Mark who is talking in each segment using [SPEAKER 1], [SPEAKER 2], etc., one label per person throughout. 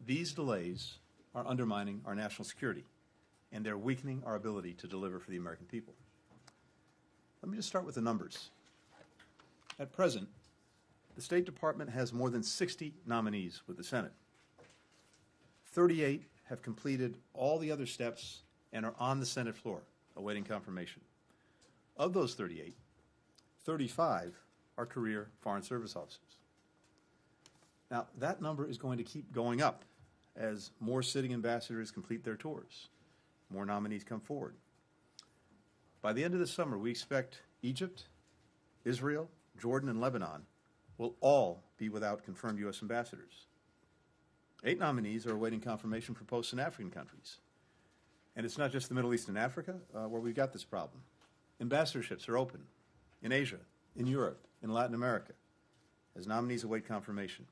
[SPEAKER 1] These delays are undermining our national security, and they're weakening our ability to deliver for the American people. Let me just start with the numbers. At present, the State Department has more than 60 nominees with the Senate. 38 have completed all the other steps and are on the Senate floor, awaiting confirmation. Of those 38, 35 are career Foreign Service officers. Now, that number is going to keep going up as more sitting ambassadors complete their tours, more nominees come forward. By the end of the summer, we expect Egypt, Israel, Jordan, and Lebanon will all be without confirmed U.S. ambassadors. 8 nominees are awaiting confirmation for posts in African countries. And it's not just the Middle East and Africa where we've got this problem. Ambassadorships are open in Asia, in Europe, in Latin America, as nominees await confirmation.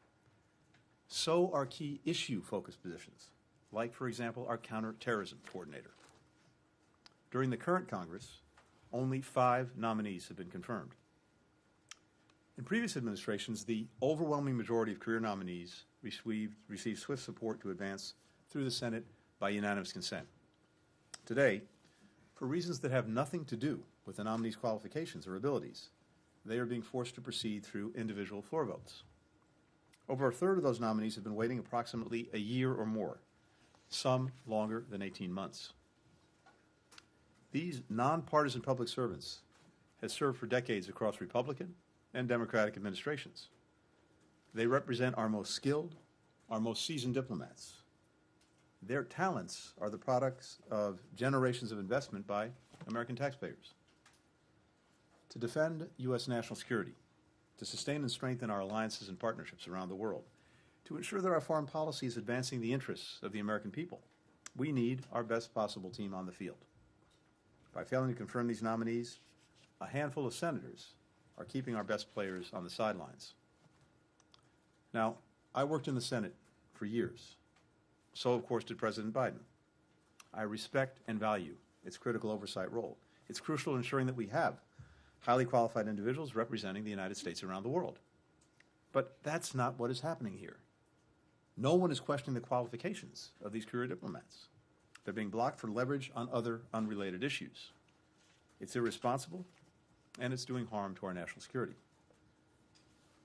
[SPEAKER 1] So are key issue-focused positions, like, for example, our counterterrorism coordinator. During the current Congress, only 5 nominees have been confirmed. In previous administrations, the overwhelming majority of career nominees received swift support to advance through the Senate by unanimous consent. Today, for reasons that have nothing to do with the nominee's qualifications or abilities, they are being forced to proceed through individual floor votes. Over a third of those nominees have been waiting approximately a year or more, some longer than 18 months. These nonpartisan public servants have served for decades across Republican and Democratic administrations. They represent our most skilled, our most seasoned diplomats. Their talents are the products of generations of investment by American taxpayers. To defend U.S. national security, to sustain and strengthen our alliances and partnerships around the world, to ensure that our foreign policy is advancing the interests of the American people, we need our best possible team on the field. By failing to confirm these nominees, a handful of senators are keeping our best players on the sidelines. Now, I worked in the Senate for years. So, of course, did President Biden. I respect and value its critical oversight role. It's crucial in ensuring that we have highly qualified individuals representing the United States around the world. But that's not what is happening here. No one is questioning the qualifications of these career diplomats. They're being blocked for leverage on other unrelated issues. It's irresponsible, and it's doing harm to our national security.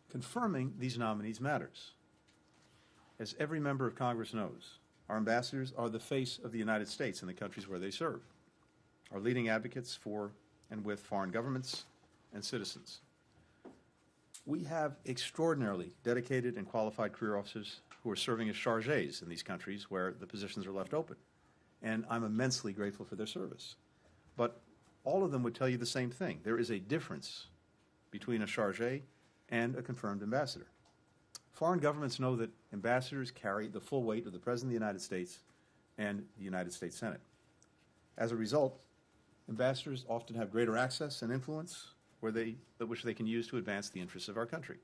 [SPEAKER 1] Confirming these nominees matters. As every member of Congress knows, our ambassadors are the face of the United States in the countries where they serve, are leading advocates for and with foreign governments and citizens. We have extraordinarily dedicated and qualified career officers who are serving as chargés in these countries where the positions are left open, and I'm immensely grateful for their service. But all of them would tell you the same thing. There is a difference between a chargé and a confirmed ambassador. Foreign governments know that ambassadors carry the full weight of the President of the United States and the United States Senate. As a result, ambassadors often have greater access and influence which they can use to advance the interests of our country.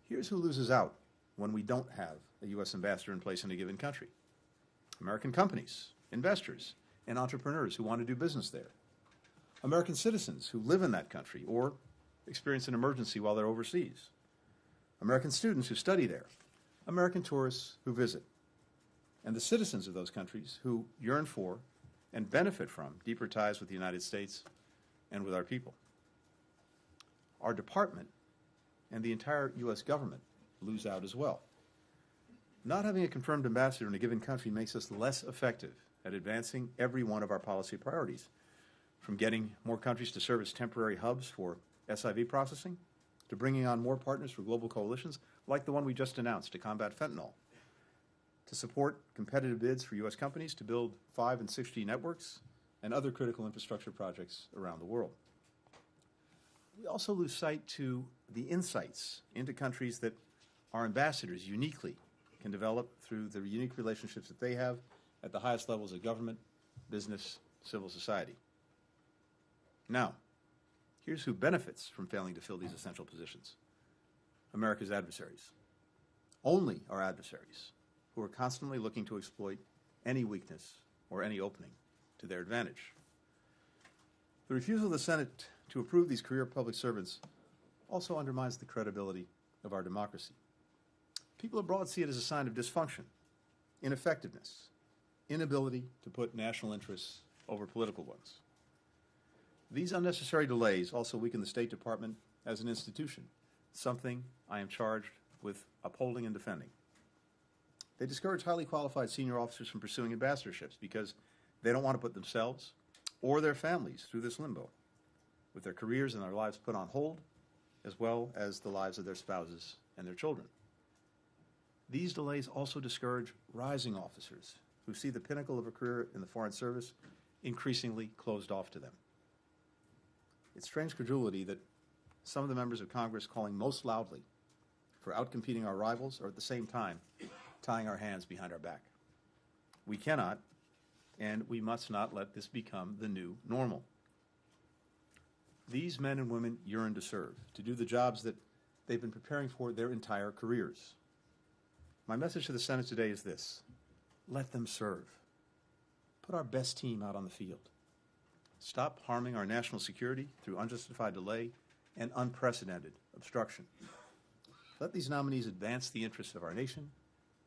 [SPEAKER 1] Here's who loses out when we don't have a U.S. ambassador in place in a given country. American companies, investors, and entrepreneurs who want to do business there. American citizens who live in that country or experience an emergency while they're overseas. American students who study there. American tourists who visit. And the citizens of those countries who yearn for and benefit from deeper ties with the United States and with our people. Our department and the entire U.S. government lose out as well. Not having a confirmed ambassador in a given country makes us less effective at advancing every one of our policy priorities, from getting more countries to serve as temporary hubs for SIV processing, to bringing on more partners for global coalitions like the one we just announced to combat fentanyl, to support competitive bids for U.S. companies to build 5 and 6G networks and other critical infrastructure projects around the world. We also lose sight to the insights into countries that our ambassadors uniquely can develop through the unique relationships that they have at the highest levels of government, business, civil society. Now, here's who benefits from failing to fill these essential positions. America's adversaries. Only our adversaries, who are constantly looking to exploit any weakness or any opening to their advantage. The refusal of the Senate to approve these career public servants also undermines the credibility of our democracy. People abroad see it as a sign of dysfunction, ineffectiveness, inability to put national interests over political ones. These unnecessary delays also weaken the State Department as an institution, something I am charged with upholding and defending. They discourage highly qualified senior officers from pursuing ambassadorships because they don't want to put themselves or their families through this limbo, with their careers and their lives put on hold, as well as the lives of their spouses and their children. These delays also discourage rising officers who see the pinnacle of a career in the Foreign Service increasingly closed off to them. It's strange credulity that some of the members of Congress calling most loudly for outcompeting our rivals are at the same time tying our hands behind our back. We cannot and we must not let this become the new normal. These men and women yearn to serve, to do the jobs that they've been preparing for their entire careers. My message to the Senate today is this: let them serve. Put our best team out on the field. Stop harming our national security through unjustified delay and unprecedented obstruction. Let these nominees advance the interests of our nation,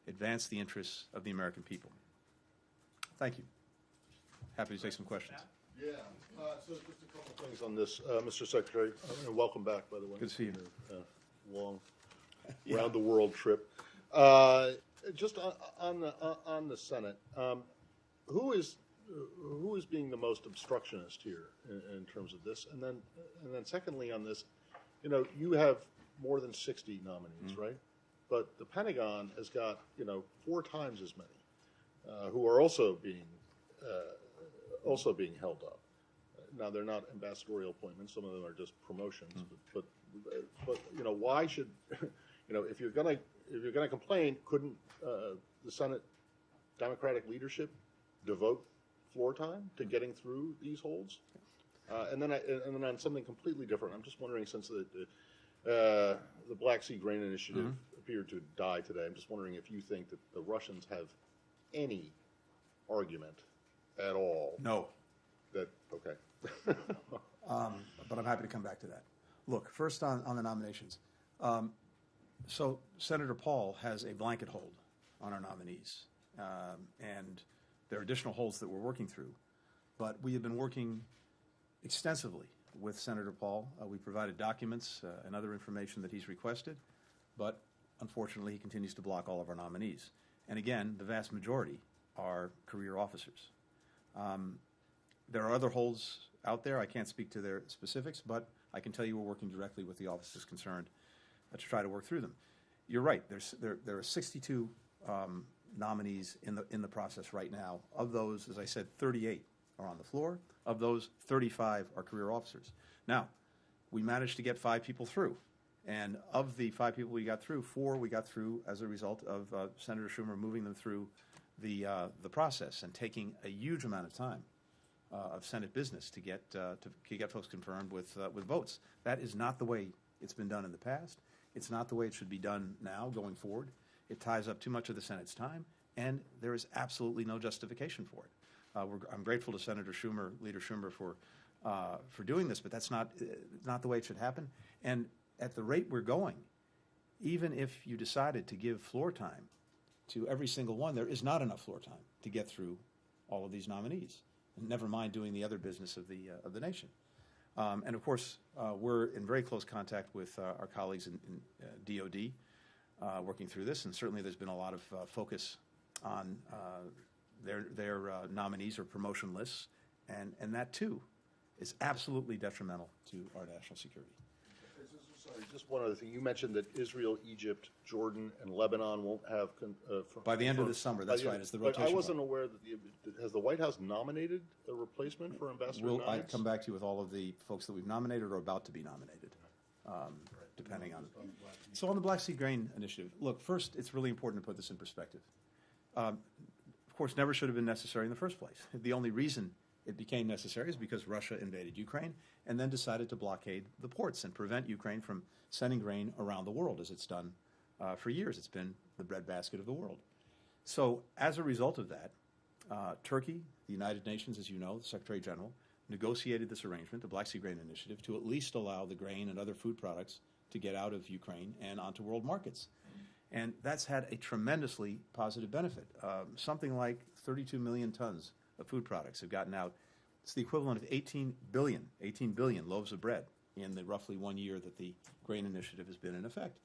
[SPEAKER 1] advance the interests of the American people. Thank you. Happy to take some questions.
[SPEAKER 2] Yeah. So just a couple of things on this, Mr. Secretary. And welcome back, by the way.
[SPEAKER 1] Good to see you.
[SPEAKER 2] Long round-the-world trip. Just on the Senate, who is being the most obstructionist here in terms of this? And then secondly on this, you have more than 60 nominees, right? But the Pentagon has got 4 times as many who are also being held up. Now they're not ambassadorial appointments; some of them are just promotions. But why should if you're gonna complain, couldn't the Senate Democratic leadership devote floor time to getting through these holds? And then on something completely different, I'm just wondering, since the Black Sea Grain Initiative appeared to die today, I'm just wondering if you think that the Russians have any argument at all.
[SPEAKER 1] No.
[SPEAKER 2] Okay.
[SPEAKER 1] But I'm happy to come back to that. Look, first on the nominations. So Senator Paul has a blanket hold on our nominees, and there are additional holds that we're working through. But we have been working extensively with Senator Paul. We provided documents and other information that he's requested, but unfortunately he continues to block all of our nominees. And again, the vast majority are career officers. There are other holds out there. I can't speak to their specifics, but I can tell you we're working directly with the officers concerned to try to work through them. You're right. There are 62 nominees in the process right now. Of those, as I said, 38 are on the floor. Of those, 35 are career officers. Now, we managed to get 5 people through. And of the 5 people we got through, 4 we got through as a result of Senator Schumer moving them through the process and taking a huge amount of time of Senate business to get folks confirmed with votes. That is not the way it's been done in the past. It's not the way it should be done now going forward. It ties up too much of the Senate's time, and there is absolutely no justification for it. I'm grateful to Senator Schumer, Leader Schumer, for doing this, but that's not the way it should happen. And at the rate we're going, even if you decided to give floor time to every single one, there is not enough floor time to get through all of these nominees. And never mind doing the other business of the nation. And of course, we're in very close contact with our colleagues in DOD, working through this. And certainly, there's been a lot of focus on their nominees or promotion lists, and that too is absolutely detrimental to our national security.
[SPEAKER 2] Sorry, just one other thing. You mentioned that Israel, Egypt, Jordan, and Lebanon won't have
[SPEAKER 1] by the end of this summer. That's right. It's the rotation.
[SPEAKER 2] But I wasn't aware that has the White House nominated a replacement for Ambassador Nimitz?
[SPEAKER 1] I'll come back to you with all of the folks that we've nominated or about to be nominated, depending on. So on the Black Sea Grain Initiative, look, first, it's really important to put this in perspective. Of course, never should have been necessary in the first place. The only reason it became necessary is because Russia invaded Ukraine and then decided to blockade the ports and prevent Ukraine from sending grain around the world, as it's done for years. It's been the breadbasket of the world. So as a result of that, Turkey, the United Nations, as you know, the Secretary General, negotiated this arrangement, the Black Sea Grain Initiative, to at least allow the grain and other food products to get out of Ukraine and onto world markets. And that's had a tremendously positive benefit. Something like 32 million tons of food products have gotten out. It's the equivalent of 18 billion loaves of bread in the roughly 1 year that the grain initiative has been in effect.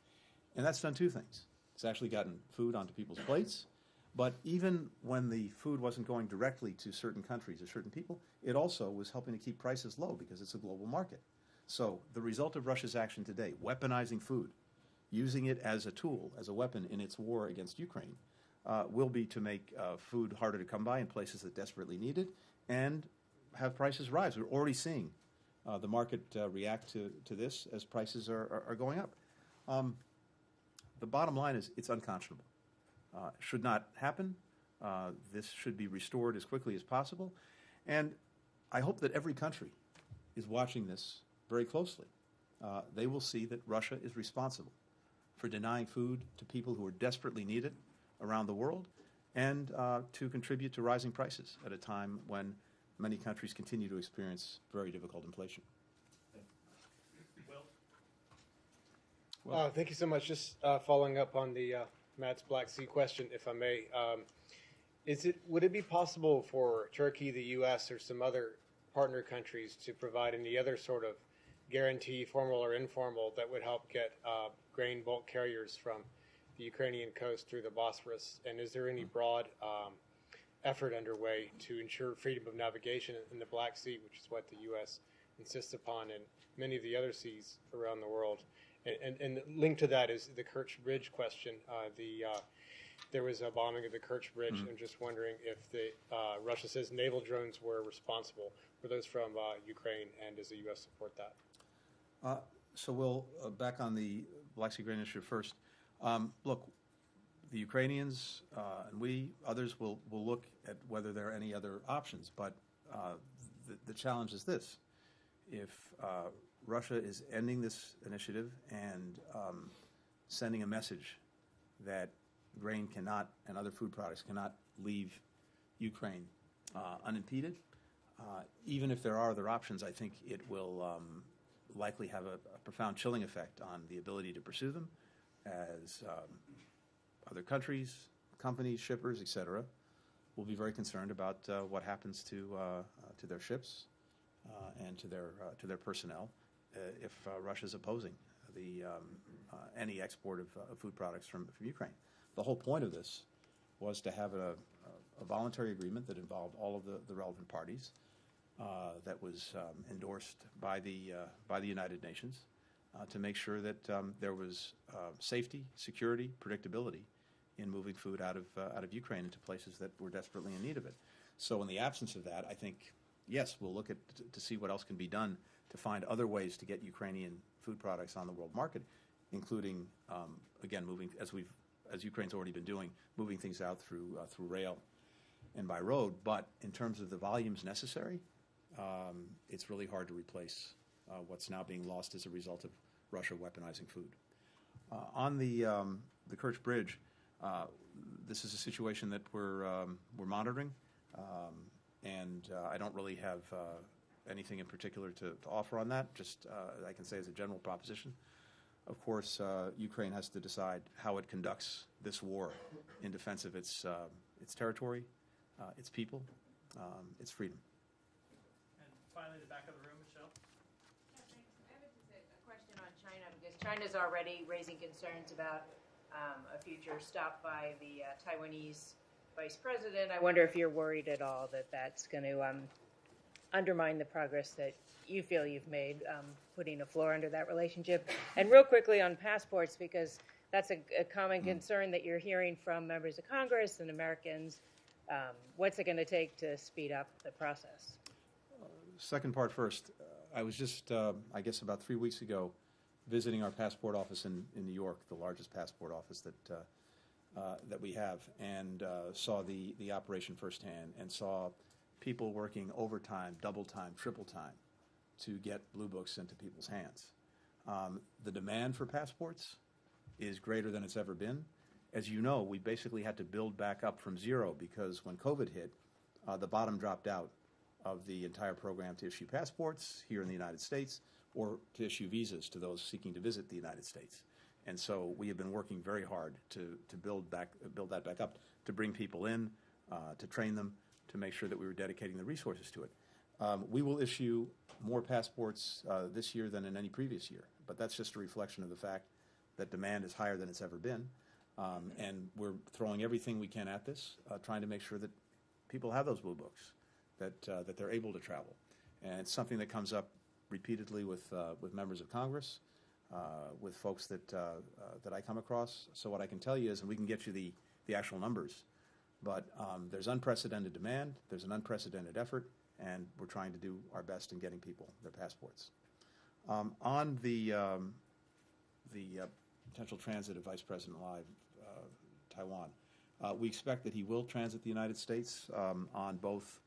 [SPEAKER 1] And that's done two things. It's actually gotten food onto people's plates, but even when the food wasn't going directly to certain countries or certain people, it also was helping to keep prices low because it's a global market. So the result of Russia's action today, weaponizing food, using it as a tool, as a weapon in its war against Ukraine, will be to make food harder to come by in places that desperately need it and have prices rise. We're already seeing the market react to this as prices are going up. The bottom line is it's unconscionable. Should not happen. This should be restored as quickly as possible. And I hope that every country is watching this very closely. They will see that Russia is responsible for denying food to people who are desperately need it around the world and to contribute to rising prices at a time when many countries continue to experience very difficult inflation.
[SPEAKER 3] Well, thank you so much. Just following up on the Matt's Black Sea question, if I may. Would it be possible for Turkey, the U.S., or some other partner countries to provide any other sort of guarantee, formal or informal, that would help get grain bulk carriers from the Ukrainian coast through the Bosphorus? And is there any broad effort underway to ensure freedom of navigation in the Black Sea, which is what the U.S. insists upon, and many of the other seas around the world? And linked to that is the Kerch Bridge question. There was a bombing of the Kerch Bridge. Mm-hmm. I'm just wondering if Russia says naval drones were responsible. Were those from Ukraine, and does the U.S. support that?
[SPEAKER 1] So we'll back on the Black Sea Grain Initiative first. Look, the Ukrainians and others will look at whether there are any other options. But the challenge is this. If Russia is ending this initiative and sending a message that grain cannot and other food products cannot leave Ukraine unimpeded, even if there are other options, I think it will likely have a profound chilling effect on the ability to pursue them as other countries, companies, shippers, etc., will be very concerned about what happens to their ships and to their personnel if Russia is opposing any export of food products from Ukraine. The whole point of this was to have a voluntary agreement that involved all of the relevant parties, that was endorsed by the United Nations, to make sure that there was safety, security, predictability in moving food out of Ukraine into places that were desperately in need of it. So in the absence of that, I think, yes, we'll look at to see what else can be done to find other ways to get Ukrainian food products on the world market, including, again, moving, as Ukraine's already been doing, moving things out through rail and by road. But in terms of the volumes necessary, it's really hard to replace what's now being lost as a result of Russia weaponizing food. On the Kerch Bridge, this is a situation that we're monitoring, and I don't really have anything in particular to offer on that. Just I can say as a general proposition. Of course, Ukraine has to decide how it conducts this war in defense of its territory, its people, its freedom.
[SPEAKER 4] And finally, the back of the room, Michelle.
[SPEAKER 5] Yeah, thanks. I have just a question on China, because China's already raising concerns about a future stop by the Taiwanese vice president. I wonder if you're worried at all that that's going to undermine the progress that you feel you've made, putting a floor under that relationship. And real quickly on passports, because that's a common concern that you're hearing from members of Congress and Americans. What's it going to take to speed up the process?
[SPEAKER 1] Second part first. I was just, I guess about 3 weeks ago, visiting our passport office in New York, the largest passport office that we have, and saw the operation firsthand, and saw people working overtime, double time, triple time to get blue books into people's hands. The demand for passports is greater than it's ever been. As you know, we basically had to build back up from zero because when COVID hit, the bottom dropped out of the entire program to issue passports here in the United States or to issue visas to those seeking to visit the United States. And so we have been working very hard to build that back up, to bring people in, to train them, to make sure that we were dedicating the resources to it. We will issue more passports this year than in any previous year, but that's just a reflection of the fact that demand is higher than it's ever been. And we're throwing everything we can at this, trying to make sure that people have those blue books, that they're able to travel. And it's something that comes up repeatedly with members of Congress, with folks that I come across. So what I can tell you is, and we can get you the actual numbers, but there's unprecedented demand, there's an unprecedented effort, and we're trying to do our best in getting people their passports. On the potential transit of Vice President Lai, Taiwan, we expect that he will transit the United States on both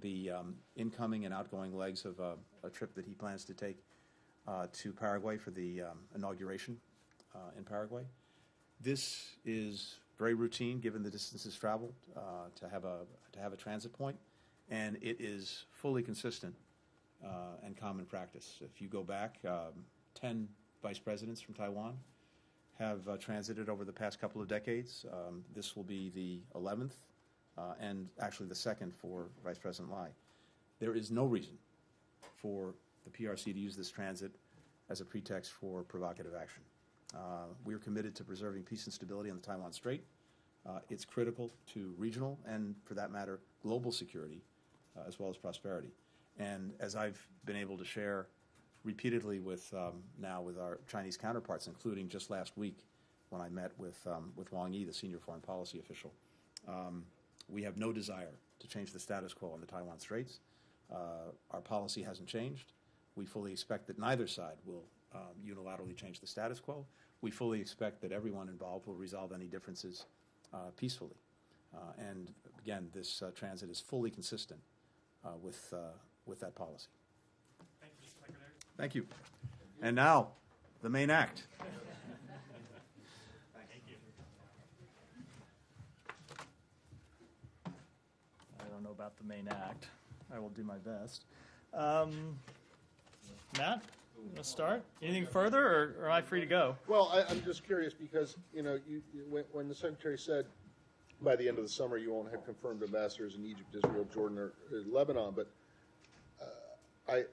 [SPEAKER 1] the incoming and outgoing legs of a trip that he plans to take to Paraguay for the inauguration in Paraguay. This is very routine, given the distances traveled, to have a transit point, and it is fully consistent and common practice. If you go back, 10 vice presidents from Taiwan have transited over the past couple of decades. This will be the 11th, and actually the second for Vice President Lai. There is no reason for the PRC to use this transit as a pretext for provocative action. We are committed to preserving peace and stability on the Taiwan Strait. It's critical to regional and, for that matter, global security, as well as prosperity. And as I've been able to share repeatedly with now with our Chinese counterparts, including just last week when I met with Wang Yi, the senior foreign policy official, we have no desire to change the status quo on the Taiwan Straits. Our policy hasn't changed. We fully expect that neither side will unilaterally change the status quo. We fully expect that everyone involved will resolve any differences peacefully. And again, this transit is fully consistent with that policy.
[SPEAKER 4] Thank you, Mr. Secretary.
[SPEAKER 1] Thank you. And now, the main act.
[SPEAKER 4] Thank you.
[SPEAKER 6] I don't know about the main act. I will do my best. Matt, you want to start? Anything further, or am I free to go?
[SPEAKER 2] Well, I'm just curious because, when the Secretary said by the end of the summer you won't have confirmed ambassadors in Egypt, Israel, Jordan, or Lebanon, but I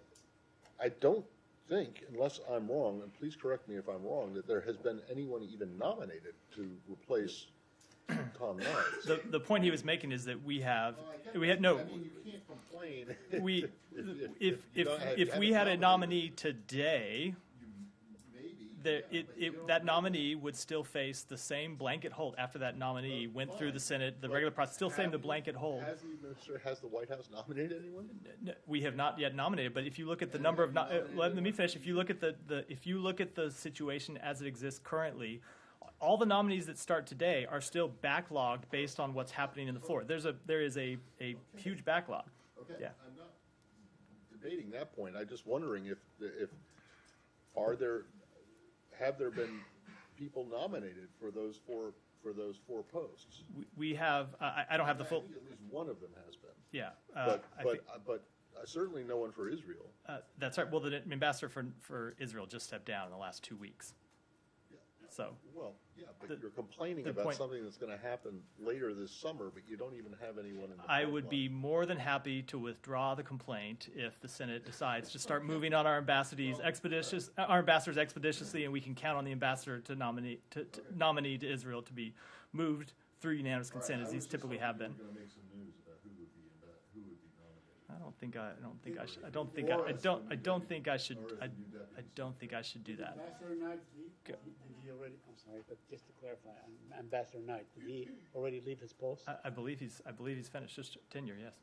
[SPEAKER 2] don't think, unless I'm wrong, and please correct me if I'm wrong, that there has been anyone even nominated to replace Tom Knight.
[SPEAKER 6] The point he was making is that we have no.
[SPEAKER 2] I mean, you can't complain.
[SPEAKER 6] If we had a nominee today, that nominee would still face the same blanket hold after that nominee went through the Senate, the regular process, still same the blanket hold.
[SPEAKER 2] Has the White House nominated anyone?
[SPEAKER 6] We have not yet nominated, but if you look at the number of let me finish. If you look at the situation as it exists currently, all the nominees that start today are still backlogged based on what's happening in the floor. There is a huge backlog.
[SPEAKER 2] Okay,
[SPEAKER 6] yeah.
[SPEAKER 2] I'm not debating that point. I'm just wondering if have there been people nominated for those four posts?
[SPEAKER 6] We have. I don't have the full.
[SPEAKER 2] I think at least one of them has been.
[SPEAKER 6] Yeah,
[SPEAKER 2] but certainly no one for Israel.
[SPEAKER 6] That's right. Well, the ambassador for Israel just stepped down in the last 2 weeks. So,
[SPEAKER 2] well, yeah, but you're complaining about something that's going to happen later this summer, but you don't even have anyone in the
[SPEAKER 6] I would be more than happy to withdraw the complaint if the Senate decides to start moving on our ambassadors expeditiously, and we can count on the ambassador to nominee to Israel to be moved through unanimous consent, as these typically have been.
[SPEAKER 2] Going to make some news about who would be nominated.
[SPEAKER 6] I don't think I should do that.
[SPEAKER 7] Ambassador Knight, did he already? I'm sorry, but just to clarify, Ambassador Knight, did he already leave his post?
[SPEAKER 6] I believe he's finished his tenure. Yes.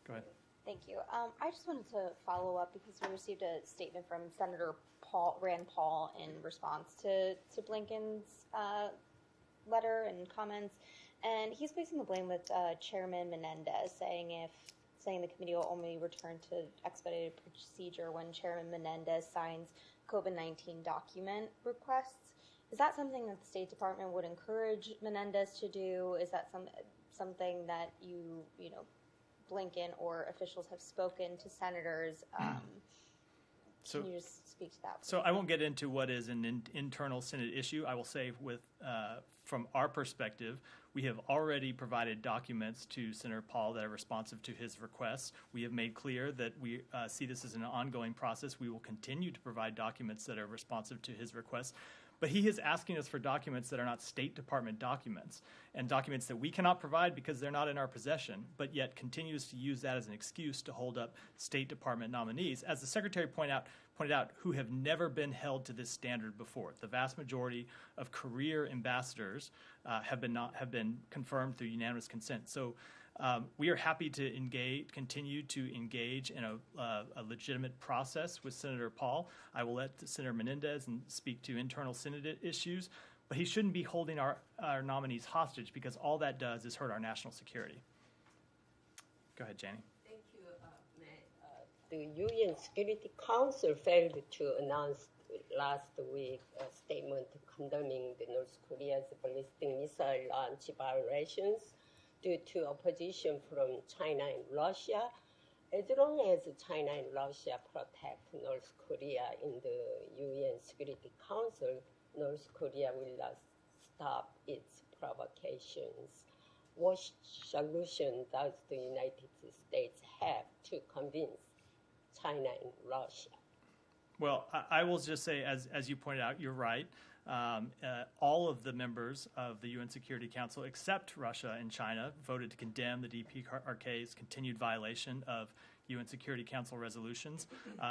[SPEAKER 6] Go ahead.
[SPEAKER 8] Thank you. I just wanted to follow up because we received a statement from Senator Rand Paul in response to Blinken's letter and comments, and he's placing the blame with Chairman Menendez, saying the committee will only return to expedited procedure when Chairman Menendez signs COVID-19 document requests. Is that something that the State Department would encourage Menendez to do? Is that something that Blinken or officials have spoken to senators?
[SPEAKER 6] So,
[SPEAKER 8] can you just speak to that?
[SPEAKER 6] So I won't get into what is an internal Senate issue. I will say from our perspective, we have already provided documents to Senator Paul that are responsive to his requests. We have made clear that we see this as an ongoing process. We will continue to provide documents that are responsive to his requests. But he is asking us for documents that are not State Department documents and documents that we cannot provide because they're not in our possession, but yet continues to use that as an excuse to hold up State Department nominees, as the Secretary pointed out, who have never been held to this standard before. The vast majority of career ambassadors have been confirmed through unanimous consent. So we are happy to continue to engage in a legitimate process with Senator Paul. I will let Senator Menendez speak to internal Senate issues, but he shouldn't be holding our nominees hostage because all that does is hurt our national security. Go ahead, Janie.
[SPEAKER 9] Thank you, Matt. The UN Security Council failed to announce last week a statement condemning the North Korea's ballistic missile launch violations due to opposition from China and Russia. As long as China and Russia protect North Korea in the UN Security Council, North Korea will not stop its provocations. What solution does the United States have to convince China and Russia?
[SPEAKER 6] Well, I will just say, as you pointed out, you're right. All of the members of the UN Security Council, except Russia and China, voted to condemn the DPRK's continued violation of UN Security Council resolutions,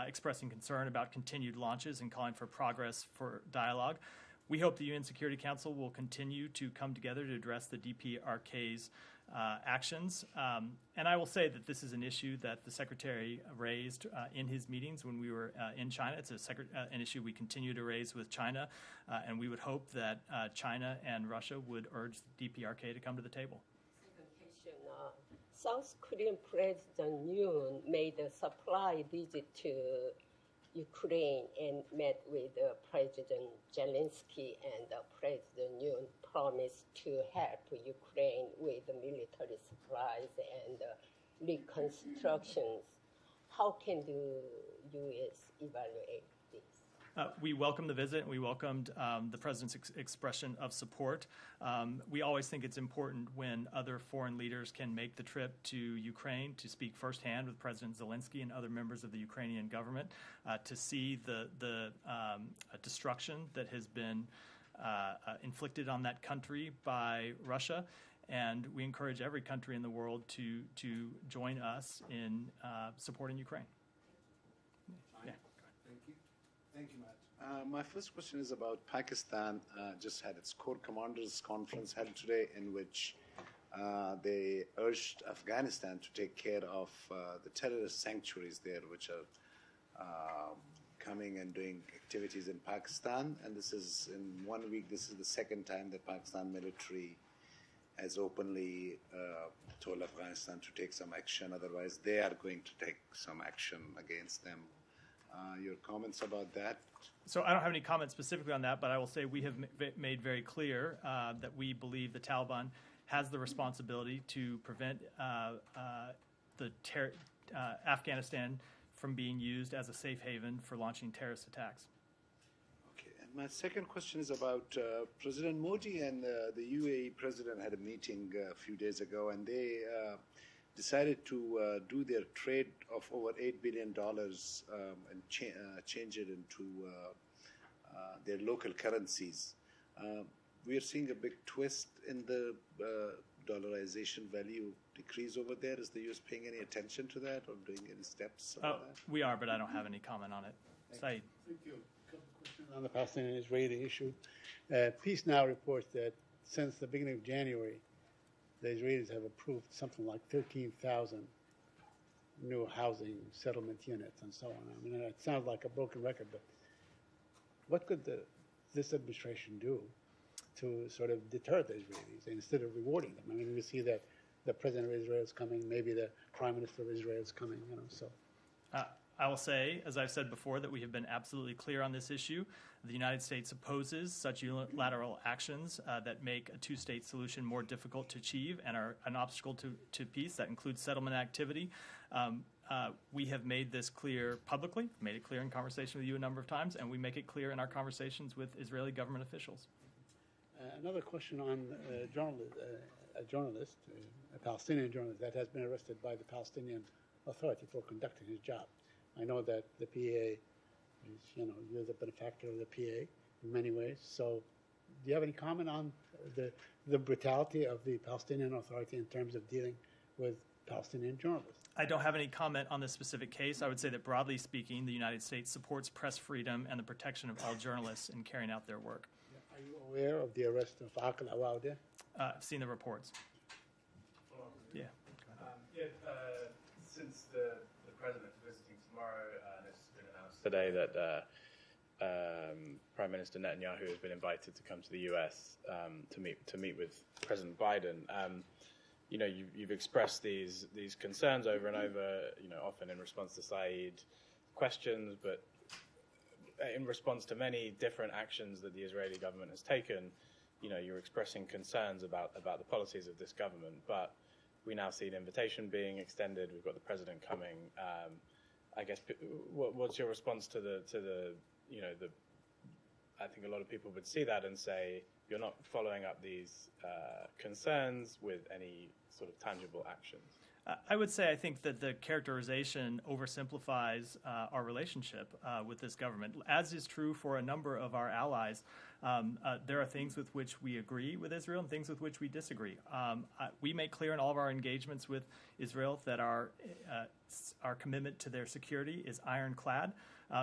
[SPEAKER 6] expressing concern about continued launches and calling for progress for dialogue. We hope the UN Security Council will continue to come together to address the DPRK's actions. And I will say that this is an issue that the Secretary raised in his meetings when we were in China. It's an issue we continue to raise with China, and we would hope that China and Russia would urge the DPRK to come to the table.
[SPEAKER 9] Second question, South Korean President Yoon made a surprise visit to Ukraine and met with President Zelensky, and President Yoon promised to help Ukraine with military supplies and reconstructions. How can the U.S. evaluate this?
[SPEAKER 6] We welcome the visit, and we welcomed the President's expression of support. We always think it's important when other foreign leaders can make the trip to Ukraine to speak firsthand with President Zelensky and other members of the Ukrainian government to see the destruction that has been inflicted on that country by Russia. And we encourage every country in the world to join us in supporting Ukraine. Yeah.
[SPEAKER 10] Thank you, Matt. My first question is about Pakistan. Just had its Corps Commanders Conference held today, in which they urged Afghanistan to take care of the terrorist sanctuaries there, which are coming and doing activities in Pakistan. And this is, in 1 week, this is the second time that Pakistan military has openly told Afghanistan to take some action. Otherwise, they are going to take some action against them. Your comments about that?
[SPEAKER 6] So I don't have any comments specifically on that, but I will say we have made very clear that we believe the Taliban has the responsibility to prevent Afghanistan from being used as a safe haven for launching terrorist attacks.
[SPEAKER 10] Okay, and my second question is about President Modi and the UAE president had a meeting a few days ago, and they decided to do their trade of over $8 billion and change it into their local currencies. We are seeing a big twist in the dollarization value decrease over there. Is the U.S. paying any attention to that or doing any steps on that?
[SPEAKER 6] We are, but I don't have any comment on it. Saeed.
[SPEAKER 7] Thank you. A couple of questions on the Palestinian-Israeli issue. Peace Now reports that since the beginning of January, the Israelis have approved something like 13,000 new housing settlement units and so on. I mean, it sounds like a broken record, but what could this administration do to sort of deter the Israelis instead of rewarding them? I mean, we see that the president of Israel is coming, maybe the prime minister of Israel is coming, so.
[SPEAKER 6] I will say, as I've said before, that we have been absolutely clear on this issue. The United States opposes such unilateral actions that make a two-state solution more difficult to achieve and are an obstacle to peace. That includes settlement activity. we have made this clear publicly, made it clear in conversation with you a number of times, and we make it clear in our conversations with Israeli government officials.
[SPEAKER 7] Another question on a journalist, a Palestinian journalist that has been arrested by the Palestinian Authority for conducting his job. I know that the PA is, you're the benefactor of the PA in many ways. So do you have any comment on the brutality of the Palestinian Authority in terms of dealing with Palestinian journalists?
[SPEAKER 6] I don't have any comment on this specific case. I would say that broadly speaking, the United States supports press freedom and the protection of all journalists in carrying out their work.
[SPEAKER 7] Are you aware of the arrest of Aqil Awaude?
[SPEAKER 6] I've seen the reports. Yeah.
[SPEAKER 11] Since the president is visiting tomorrow, and it's been announced today that Prime Minister Netanyahu has been invited to come to the U.S. to meet with President Biden. You've expressed these concerns over and over. Often in response to Saeed questions, but in response to many different actions that the Israeli government has taken. You're expressing concerns about the policies of this government, but we now see an invitation being extended. We've got the president coming. I guess what's your response to the I think a lot of people would see that and say you're not following up these concerns with any sort of tangible actions.
[SPEAKER 6] I would say I think that the characterization oversimplifies our relationship with this government, as is true for a number of our allies. There are things with which we agree with Israel and things with which we disagree. We make clear in all of our engagements with Israel that our commitment to their security is ironclad.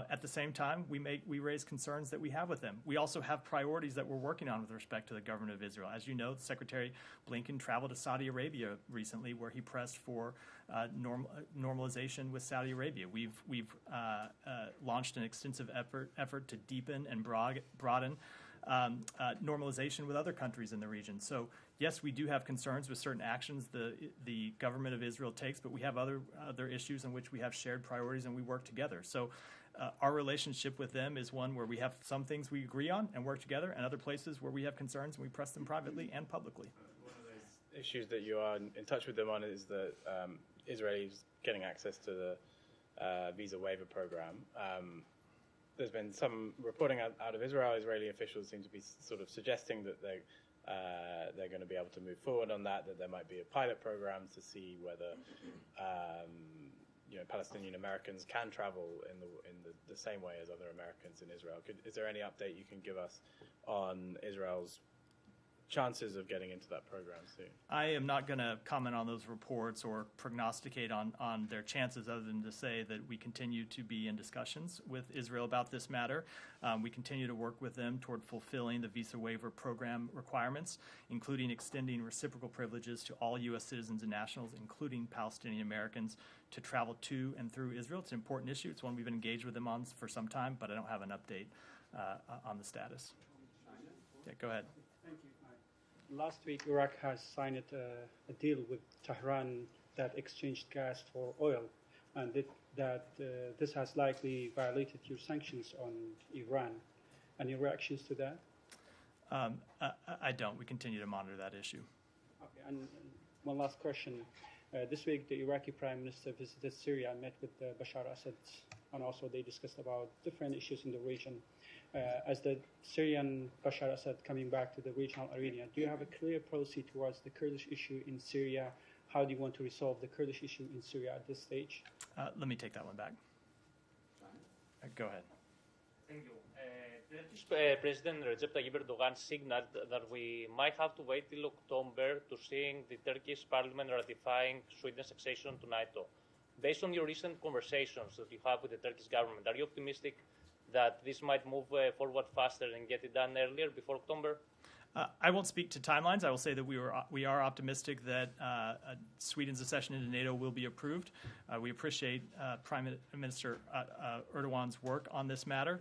[SPEAKER 6] At the same time, we raise concerns that we have with them. We also have priorities that we're working on with respect to the government of Israel. As you know, Secretary Blinken traveled to Saudi Arabia recently, where he pressed for normalization with Saudi Arabia. We've launched an extensive effort to deepen and broaden normalization with other countries in the region. So yes, we do have concerns with certain actions the government of Israel takes, but we have other issues in which we have shared priorities and we work together. So our relationship with them is one where we have some things we agree on and work together, and other places where we have concerns and we press them privately and publicly.
[SPEAKER 11] One of those issues that you are in touch with them on is that Israelis getting access to the visa waiver program. There's been some reporting out of Israel. Israeli officials seem to be sort of suggesting that they're going to be able to move forward on that there might be a pilot program to see whether Palestinian Americans can travel in the same way as other Americans in Israel. Is there any update you can give us on Israel's chances of getting into that program soon?
[SPEAKER 6] I am not going to comment on those reports or prognosticate on their chances, other than to say that we continue to be in discussions with Israel about this matter. We continue to work with them toward fulfilling the visa waiver program requirements, including extending reciprocal privileges to all U.S. citizens and nationals, including Palestinian Americans, to travel to and through Israel. It's an important issue. It's one we've been engaged with them on for some time, but I don't have an update on the status. Yeah, go ahead.
[SPEAKER 4] Thank you. Last week, Iraq has signed a deal with Tehran that exchanged gas for oil, and this has likely violated your sanctions on Iran. Any reactions to that?
[SPEAKER 6] I don't. We continue to monitor that issue.
[SPEAKER 4] Okay, and one last question. This week, the Iraqi Prime Minister visited Syria and met with Bashar Assad, and also they discussed about different issues in the region. As the Syrian Bashar Assad coming back to the regional arena, do you have a clear policy towards the Kurdish issue in Syria? How do you want to resolve the Kurdish issue in Syria at this stage?
[SPEAKER 6] Let me take that one back. Go ahead.
[SPEAKER 12] Thank you. Turkish President Recep Tayyip Erdogan signaled that we might have to wait till October to seeing the Turkish parliament ratifying Sweden's accession to NATO. Based on your recent conversations that you have with the Turkish government, are you optimistic that this might move forward faster and get it done earlier, before October?
[SPEAKER 6] I won't speak to timelines. I will say that we are optimistic that Sweden's accession into NATO will be approved. We appreciate Prime Minister Erdogan's work on this matter.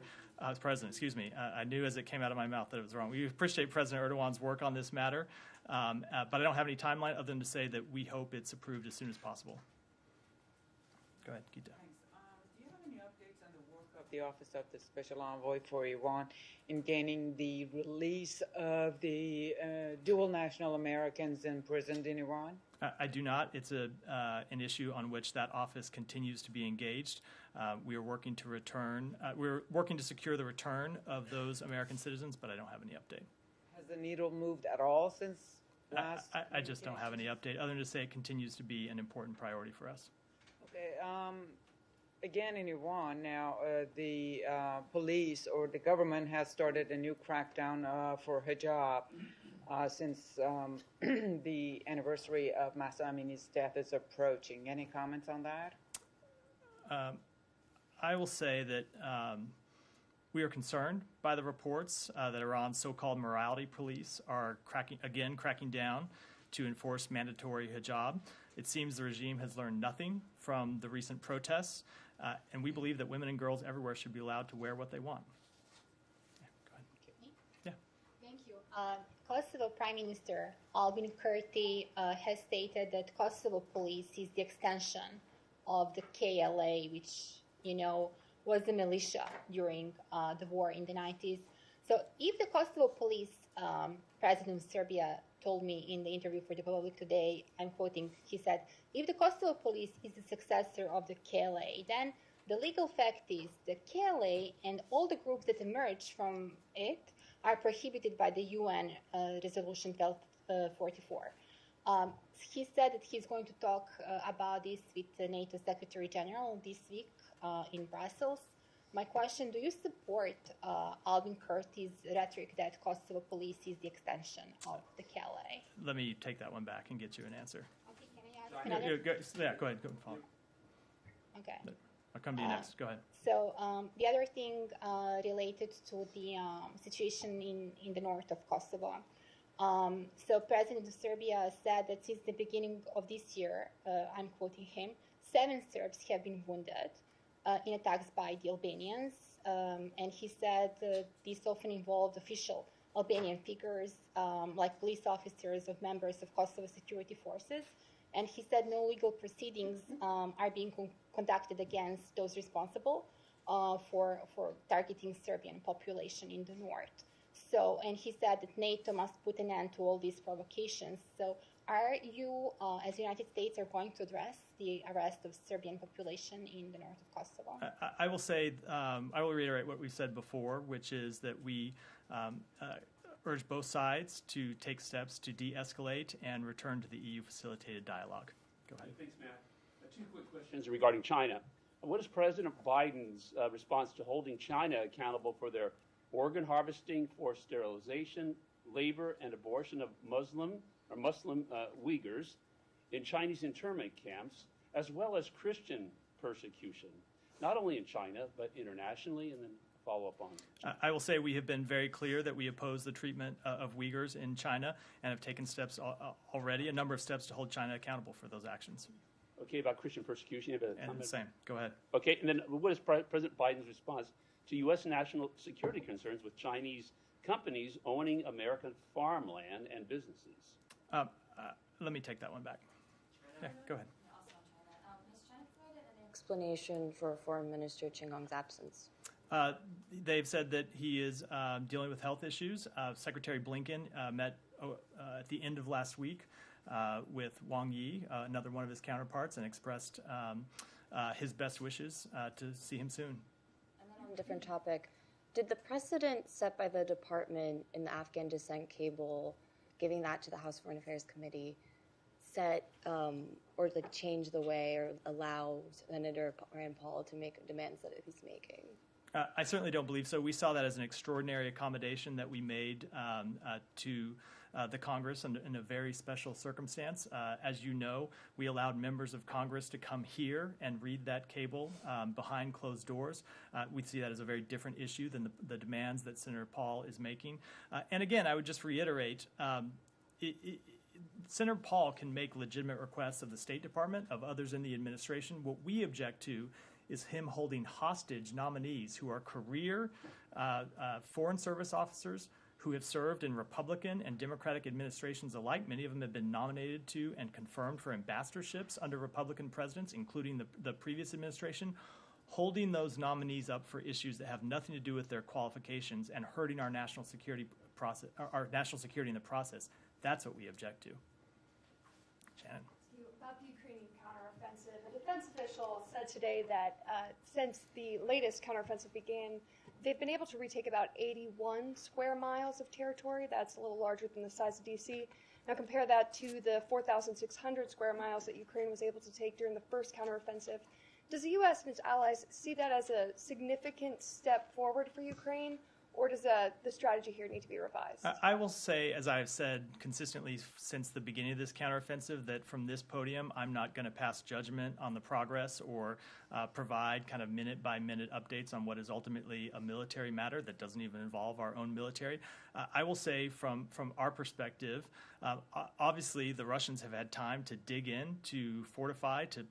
[SPEAKER 6] President, excuse me. I knew as it came out of my mouth that it was wrong. We appreciate President Erdogan's work on this matter, but I don't have any timeline other than to say that we hope it's approved as soon as possible. Go ahead, Gita.
[SPEAKER 13] Thanks. Do you have any updates on the workup the Office of the Special Envoy for Iran in gaining the release of the dual national Americans imprisoned in Iran?
[SPEAKER 6] I do not. It's an issue on which that office continues to be engaged. We are working to return. We're working to secure the return of those American citizens, but I don't have any update.
[SPEAKER 13] Has the needle moved at all since last?
[SPEAKER 6] I just don't have any update other than to say it continues to be an important priority for us.
[SPEAKER 13] Okay. Again, in Iran now, the police or the government has started a new crackdown for hijab. Since the anniversary of Mahsa Amini's death is approaching. Any comments on that?
[SPEAKER 6] I will say that we are concerned by the reports that Iran's so-called morality police are cracking down to enforce mandatory hijab. It seems the regime has learned nothing from the recent protests, and we believe that women and girls everywhere should be allowed to wear what they want.
[SPEAKER 14] Thank you. Kosovo Prime Minister Albin Kurti has stated that Kosovo police is the extension of the KLA, which, was the militia during the war in the 90s. So if the Kosovo police, President of Serbia told me in the interview for the Public today, I'm quoting, he said, if the Kosovo police is the successor of the KLA, then the legal fact is the KLA and all the groups that emerge from it are prohibited by the UN Resolution 1244. He said that he's going to talk about this with the NATO Secretary General this week in Brussels. My question, do you support Albin Kurti's rhetoric that Kosovo police is the extension of the KLA?
[SPEAKER 6] Let me take that one back and get you an answer.
[SPEAKER 14] Okay, can I ask another?
[SPEAKER 6] Go ahead. Go follow.
[SPEAKER 14] Okay.
[SPEAKER 6] I'll come to you next. Go ahead.
[SPEAKER 14] So the other thing related to the situation in the north of Kosovo. So President of Serbia said that since the beginning of this year, I'm quoting him, 7 Serbs have been wounded in attacks by the Albanians. And he said this often involved official Albanian figures like police officers of members of Kosovo security forces. And he said no legal proceedings are being conducted against those responsible for targeting Serbian population in the north. So, and he said that NATO must put an end to all these provocations. So, are you, as the United States, are going to address the arrest of Serbian population in the north of Kosovo?
[SPEAKER 6] I will say, I will reiterate what we said before, which is that we urge both sides to take steps to de-escalate and return to the EU-facilitated dialogue. Go ahead.
[SPEAKER 15] Thanks, Matt. 2 quick questions regarding China. What is President Biden's response to holding China accountable for their organ harvesting, forced sterilization, labor, and abortion of Muslim Uyghurs in Chinese internment camps, as well as Christian persecution, not only in China, but internationally, and then follow up on?
[SPEAKER 6] I will say we have been very clear that we oppose the treatment of Uyghurs in China and have taken steps already, a number of steps to hold China accountable for those actions.
[SPEAKER 15] Okay, about Christian persecution?
[SPEAKER 6] And the same. Go ahead.
[SPEAKER 15] Okay, and then what is President Biden's response to U.S. national security concerns with Chinese companies owning American farmland and businesses?
[SPEAKER 6] Let me take that one back. Yeah, go ahead.
[SPEAKER 16] Has China provided an explanation for Foreign Minister Qin Gong's absence?
[SPEAKER 6] They've said that he is dealing with health issues. Secretary Blinken met at the end of last week with Wang Yi, another one of his counterparts, and expressed his best wishes to see him soon.
[SPEAKER 16] And then on a different topic, did the precedent set by the department in the Afghan dissent cable, giving that to the House Foreign Affairs Committee, set or change the way or allow Senator Rand Paul to make demands that he's making?
[SPEAKER 6] I certainly don't believe so. We saw that as an extraordinary accommodation that we made to the Congress in a very special circumstance. As you know, we allowed members of Congress to come here and read that cable behind closed doors. We see that as a very different issue than the demands that Senator Paul is making. And again, I would just reiterate, Senator Paul can make legitimate requests of the State Department, of others in the administration. What we object to is him holding hostage nominees who are career Foreign Service officers who have served in Republican and Democratic administrations alike. Many of them have been nominated to and confirmed for ambassadorships under Republican presidents, including the previous administration. holding those nominees up for issues that have nothing to do with their qualifications and hurting our national security process, our national security in the process, that's what we object to. Shannon.
[SPEAKER 17] About the Ukrainian counteroffensive, a defense official said today that since the latest counteroffensive began, they've been able to retake about 81 square miles of territory. That's a little larger than the size of D.C. Now compare that to the 4,600 square miles that Ukraine was able to take during the first counteroffensive. Does the U.S. and its allies see that as a significant step forward for Ukraine, or does the strategy here need to be revised?
[SPEAKER 6] I will say, as I've said consistently since the beginning of this counteroffensive, that from this podium, I'm not going to pass judgment on the progress or provide kind of minute-by-minute updates on what is ultimately a military matter that doesn't even involve our own military. I will say from our perspective, obviously the Russians have had time to dig in, to fortify, to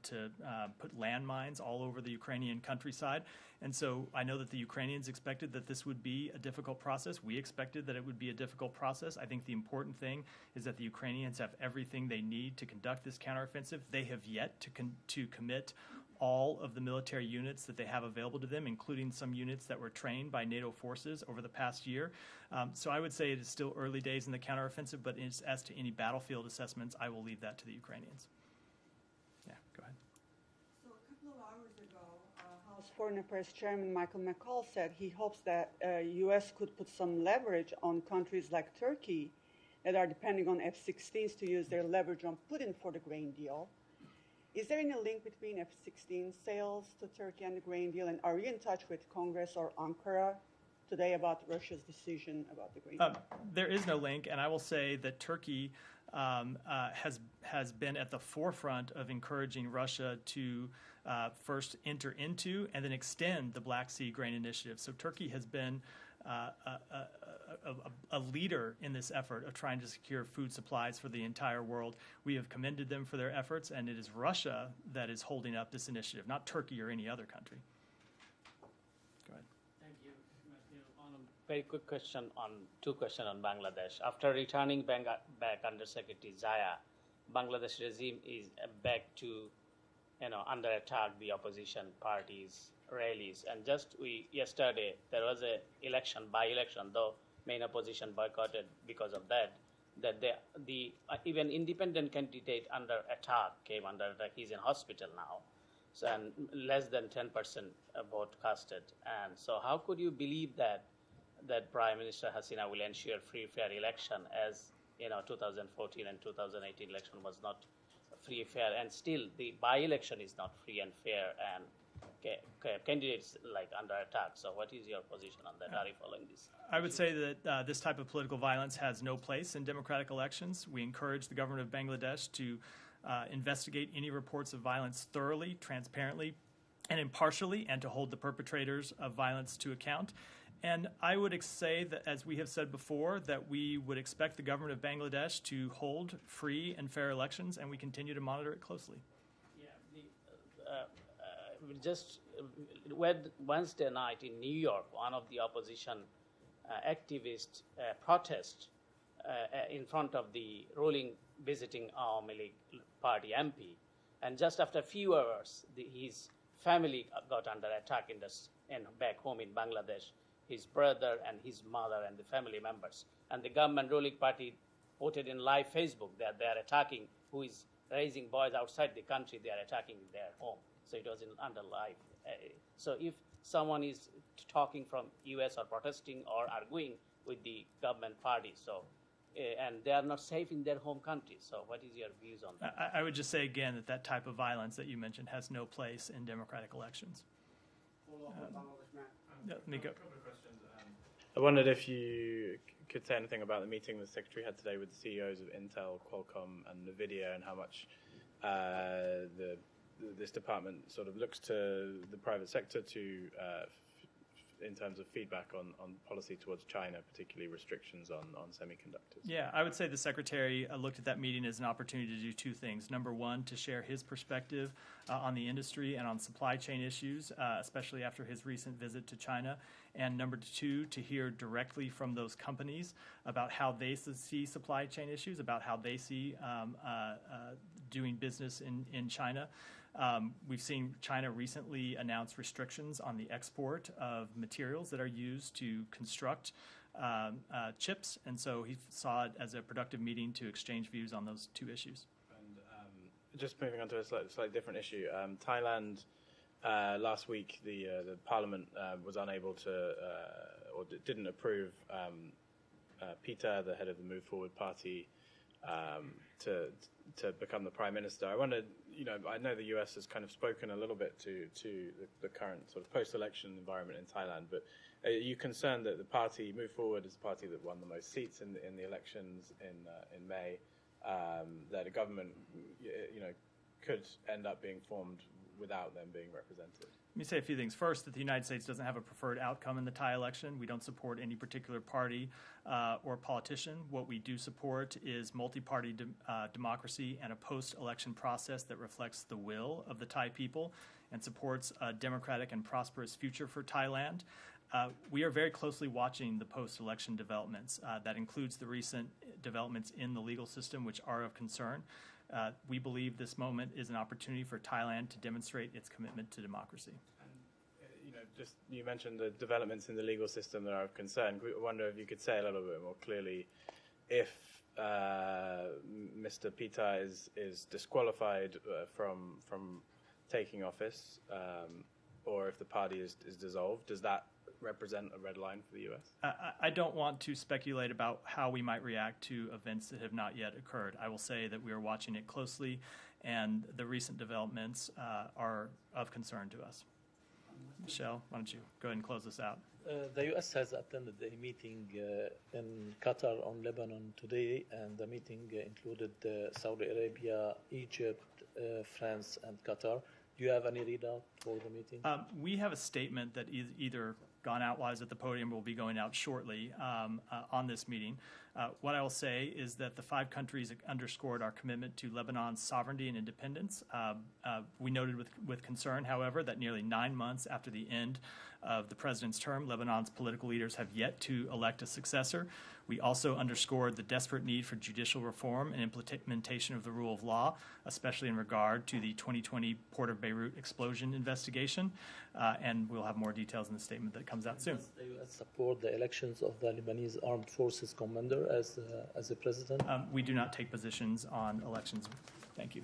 [SPEAKER 6] put landmines all over the Ukrainian countryside. And so I know that the Ukrainians expected that this would be a difficult process. We expected that it would be a difficult process. I think the important thing is that the Ukrainians have everything they need to conduct this counteroffensive. They have yet to commit all of the military units that they have available to them, including some units that were trained by NATO forces over the past year. So I would say it is still early days in the counteroffensive, but as to any battlefield assessments, I will leave that to the Ukrainians. Yeah, go ahead.
[SPEAKER 18] So a couple of hours ago, House Foreign Affairs Chairman Michael McCall said he hopes that U.S. could put some leverage on countries like Turkey that are depending on F-16s to use their leverage on Putin for the grain deal. Is there any link between F-16 sales to Turkey and the grain deal? And are you in touch with Congress or Ankara today about Russia's decision about the grain deal?
[SPEAKER 6] There is no link, and I will say that Turkey has been at the forefront of encouraging Russia to first enter into and then extend the Black Sea Grain Initiative. So Turkey has been a leader in this effort of trying to secure food supplies for the entire world. We have commended them for their efforts, and it is Russia that is holding up this initiative, not Turkey or any other country. Go ahead.
[SPEAKER 12] Thank you, Matthew. On a very quick question two questions on Bangladesh. After returning back Under Secretary Zaya, Bangladesh regime is back to, under attack the opposition parties, rallies, and yesterday there was a by-election, though main opposition boycotted because of that. The even independent candidate under attack came under attack. He's in hospital now, so and less than 10% vote casted. And so, how could you believe that Prime Minister Hasina will ensure free, fair election, as 2014 and 2018 election was not free, fair, and still the by-election is not free and fair, and candidates under attack. So what is your position on that? Are you following this?
[SPEAKER 6] I would say that this type of political violence has no place in democratic elections. We encourage the government of Bangladesh to investigate any reports of violence thoroughly, transparently, and impartially, and to hold the perpetrators of violence to account. And I would say that, as we have said before, that we would expect the government of Bangladesh to hold free and fair elections, and we continue to monitor it closely.
[SPEAKER 12] Just Wednesday night in New York, one of the opposition activists protest in front of the ruling visiting Awami League Party MP, and just after a few hours, his family got under attack in back home in Bangladesh. His brother and his mother and the family members, and the government ruling party voted in live Facebook that they are attacking who is raising boys outside the country. They are attacking their home. So it was under live. So if someone is talking from U.S. or protesting or arguing with the government party, and they are not safe in their home country. So what is your views on that?
[SPEAKER 6] I would just say again that type of violence that you mentioned has no place in democratic elections. Let me go.
[SPEAKER 11] I wondered if you could say anything about the meeting the Secretary had today with the CEOs of Intel, Qualcomm, and NVIDIA, and how much this department sort of looks to the private sector to, in terms of feedback on policy towards China, particularly restrictions on semiconductors.
[SPEAKER 6] Yeah, I would say the Secretary looked at that meeting as an opportunity to do two things. Number one, to share his perspective on the industry and on supply chain issues, especially after his recent visit to China. And number two, to hear directly from those companies about how they see supply chain issues, about how they see doing business in China. We've seen China recently announce restrictions on the export of materials that are used to construct chips, and so he saw it as a productive meeting to exchange views on those two issues.
[SPEAKER 11] And just moving on to a slightly different issue, Thailand, last week the Parliament was unable to, or didn't approve Pita, the head of the Move Forward Party, to become the Prime Minister. I wondered, I know the US has kind of spoken a little bit to the current sort of post-election environment in Thailand, but are you concerned that the party, Move Forward, is the party that won the most seats in the elections in May, that a government, could end up being formed without them being represented?
[SPEAKER 6] Let me say a few things. First, that the United States doesn't have a preferred outcome in the Thai election. We don't support any particular party or politician. What we do support is multi-party democracy and a post-election process that reflects the will of the Thai people and supports a democratic and prosperous future for Thailand. We are very closely watching the post-election developments. That includes the recent developments in the legal system, which are of concern. We believe this moment is an opportunity for Thailand to demonstrate its commitment to democracy.
[SPEAKER 11] And, you mentioned the developments in the legal system that are of concern. I wonder if you could say a little bit more clearly if Mr. Pita is disqualified from taking office, or if the party is dissolved. Does that represent a red line for the U.S.?
[SPEAKER 6] I don't want to speculate about how we might react to events that have not yet occurred. I will say that we are watching it closely, and the recent developments are of concern to us. Michelle, why don't you go ahead and close this out?
[SPEAKER 19] The U.S. has attended a meeting in Qatar on Lebanon today, and the meeting included Saudi Arabia, Egypt, France, and Qatar. Do you have any readout for the meeting?
[SPEAKER 6] We have a statement that is either gone out while I was at the podium, will be going out shortly on this meeting. What I will say is that the 5 countries underscored our commitment to Lebanon's sovereignty and independence. We noted with concern, however, that nearly 9 months after the end of the president's term, Lebanon's political leaders have yet to elect a successor. We also underscored the desperate need for judicial reform and implementation of the rule of law, especially in regard to the 2020 Port of Beirut explosion investigation. And we'll have more details in the statement that comes out soon.
[SPEAKER 19] Does the U.S. support the elections of the Lebanese Armed Forces commander as a president?
[SPEAKER 6] We do not take positions on elections. Thank you.